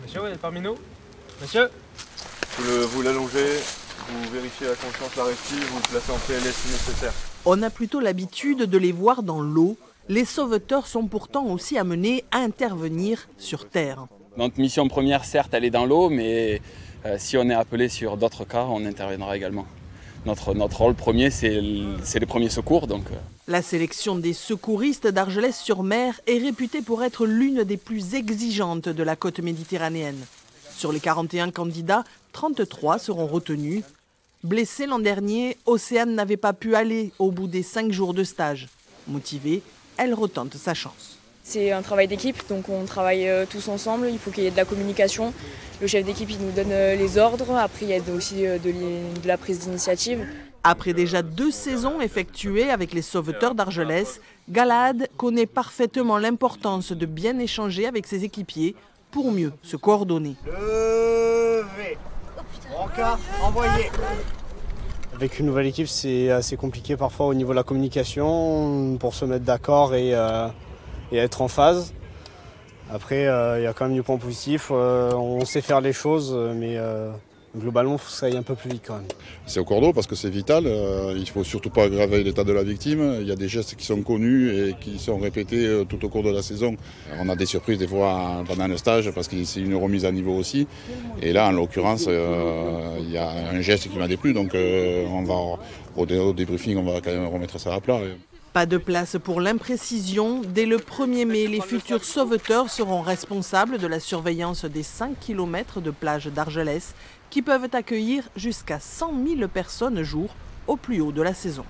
Monsieur, vous êtes parmi nous? Monsieur? Vous l'allongez, vous vérifiez la conscience, la restie, vous le placez en PLS si nécessaire. On a plutôt l'habitude de les voir dans l'eau. Les sauveteurs sont pourtant aussi amenés à intervenir sur terre. Notre mission première, certes, elle est dans l'eau, mais si on est appelé sur d'autres cas, on interviendra également. Notre rôle premier, c'est les premiers secours. La sélection des secouristes d'Argelès-sur-Mer est réputée pour être l'une des plus exigeantes de la côte méditerranéenne. Sur les 41 candidats, 33 seront retenus. Blessée l'an dernier, Océane n'avait pas pu aller au bout des 5 jours de stage. Motivée, elle retente sa chance. C'est un travail d'équipe, donc on travaille tous ensemble, il faut qu'il y ait de la communication. Le chef d'équipe il nous donne les ordres, après il y a aussi de la prise d'initiative. Après déjà 2 saisons effectuées avec les sauveteurs d'Argelès, Galahad connaît parfaitement l'importance de bien échanger avec ses équipiers pour mieux se coordonner. Levez, brancard, envoyez. Avec une nouvelle équipe, c'est assez compliqué parfois au niveau de la communication pour se mettre d'accord et être en phase. Après, il y a quand même du point positif. On sait faire les choses, mais globalement, il faut que ça aille un peu plus vite quand même. C'est au cours d'eau parce que c'est vital. Il ne faut surtout pas aggraver l'état de la victime. Il y a des gestes qui sont connus et qui sont répétés tout au cours de la saison. On a des surprises des fois pendant le stage parce que c'est une remise à niveau aussi. Et là, en l'occurrence, il y a un geste qui m'a déplu. Donc on va au débriefing, on va quand même remettre ça à plat. Pas de place pour l'imprécision. Dès le 1er mai, les futurs sauveteurs seront responsables de la surveillance des 5 km de plage d'Argelès qui peuvent accueillir jusqu'à 100 000 personnes jour au plus haut de la saison.